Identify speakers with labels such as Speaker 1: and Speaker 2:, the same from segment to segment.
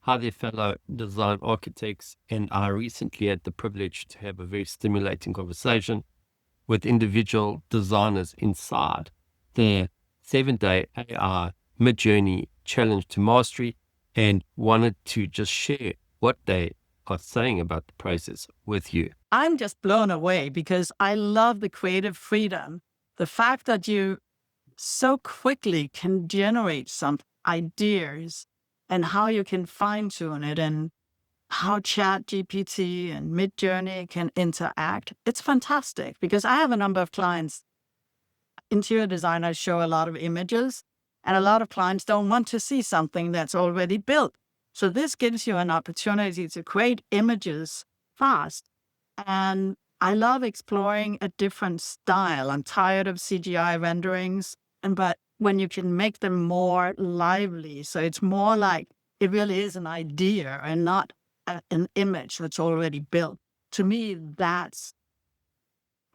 Speaker 1: Hi there, fellow design architects. And I recently had the privilege to have a very stimulating conversation with individual designers inside their 7-day AI Mid-Journey Challenge to Mastery, and wanted to just share what they are saying about the process with you.
Speaker 2: I'm just blown away because I love the creative freedom. The fact that you so quickly can generate some ideas and how you can fine tune it and how Chat GPT and Midjourney can interact. It's fantastic because I have a number of clients, interior designers show a lot of images, and a lot of clients don't want to see something that's already built. So this gives you an opportunity to create images fast. And I love exploring a different style. I'm tired of CGI renderings, but when you can make them more lively, so it's more like it really is an idea and not an image that's already built. To me, that's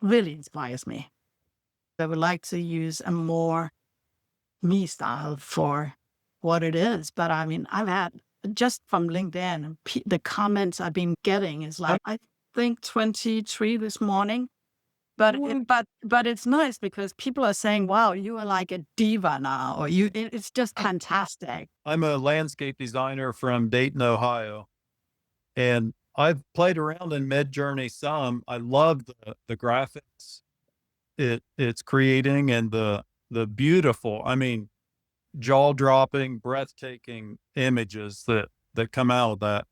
Speaker 2: really inspires me. I would like to use a more me style for what it is. But I mean, I've had just from LinkedIn, the comments I've been getting is like, I think 23 this morning. But it's nice because people are saying, "Wow, you are like a diva now," or It's just fantastic.
Speaker 3: I'm a landscape designer from Dayton, Ohio, and I've played around in Midjourney some. I love the graphics it's creating and the beautiful, I mean, jaw-dropping, breathtaking images that come out of that.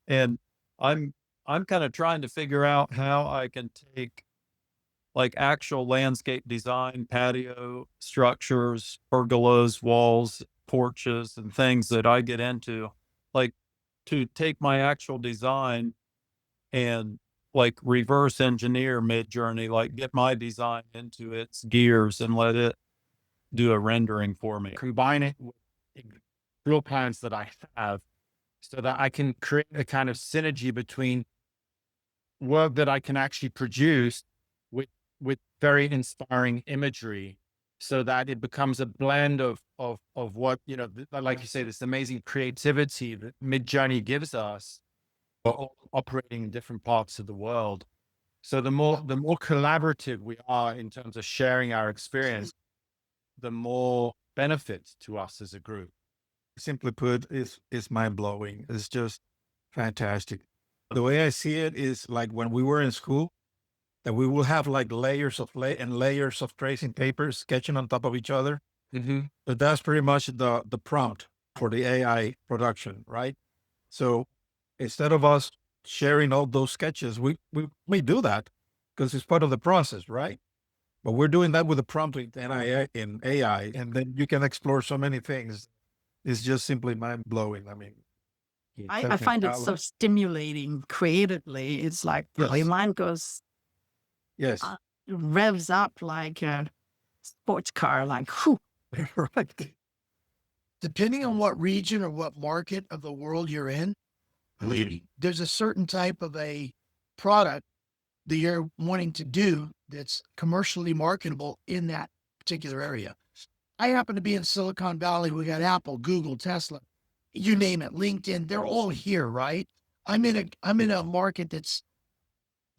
Speaker 3: And I'm I'm kind of trying to figure out how I can take like actual landscape design, patio structures, pergolas, walls, porches, and things that I get into, like to take my actual design and like reverse engineer Mid-Journey, like get my design into its gears and let it do a rendering for me.
Speaker 4: Combine it with real plans that I have so that I can create a kind of synergy between work that I can actually produce with very inspiring imagery so that it becomes a blend of what, like you say, this amazing creativity that Midjourney gives us, but all operating in different parts of the world. So the more collaborative we are in terms of sharing our experience, the more benefits to us as a group.
Speaker 5: Simply put, is mind blowing. It's just fantastic. The way I see it is like when we were in school, that we will have like layers of and layers of tracing papers sketching on top of each other.
Speaker 4: Mm-hmm.
Speaker 5: But that's pretty much the prompt for the AI production, right? So instead of us sharing all those sketches, we do that because it's part of the process, right? But we're doing that with a prompt in AI, and then you can explore so many things. It's just simply mind blowing. I mean,
Speaker 2: I find it so stimulating creatively. It's like your
Speaker 5: yes,
Speaker 2: mind goes
Speaker 5: yes,
Speaker 2: revs up like a sports car, like whew.
Speaker 5: right.
Speaker 6: Depending on what region or what market of the world you're in, there's a certain type of a product that you're wanting to do that's commercially marketable in that particular area. I happen to be in Silicon Valley. We got Apple, Google, Tesla, you name it, LinkedIn. They're all here, right? I'm in a market that's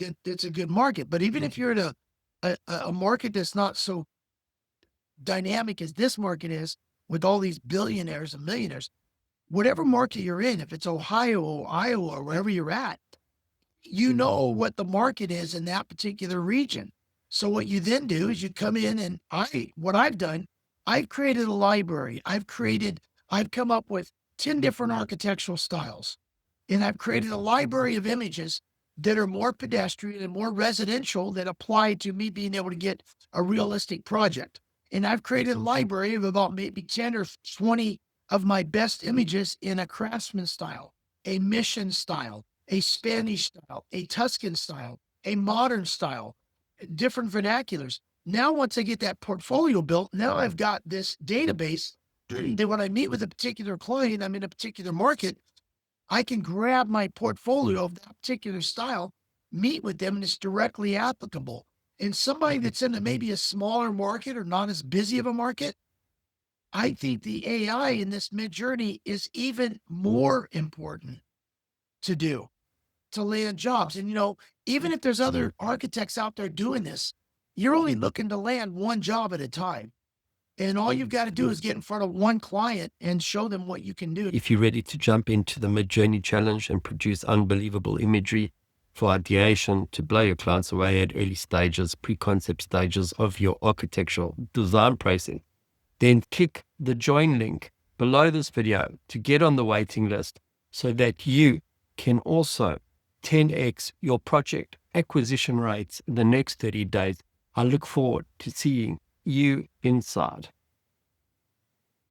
Speaker 6: a good market. But even if you're in a market that's not so dynamic as this market is, with all these billionaires and millionaires, whatever market you're in, if it's Ohio or Iowa or wherever you're at, you know what the market is in that particular region. So what you then do is you come in and what I've done, I've created a library. I've come up with 10 different architectural styles, and I've created a library of images that are more pedestrian and more residential that apply to me being able to get a realistic project. And I've created a library of about maybe 10 or 20 of my best images in a craftsman style, a mission style, a Spanish style, a Tuscan style, a modern style, different vernaculars. Now, once I get that portfolio built, now I've got this database that when I meet with a particular client, I'm in a particular market, I can grab my portfolio of that particular style, meet with them, and it's directly applicable. And somebody that's in maybe a smaller market or not as busy of a market, I think the AI in this mid journey is even more important to do to land jobs. And, even if there's other architects out there doing this, you're only looking to land one job at a time. And all you've got to do is get in front of one client and show them what you can do.
Speaker 1: If you're ready to jump into the Midjourney challenge and produce unbelievable imagery for ideation to blow your clients away at early stages, pre-concept stages of your architectural design process, then click the join link below this video to get on the waiting list so that you can also 10x your project acquisition rates in the next 30 days. I look forward to seeing you inside.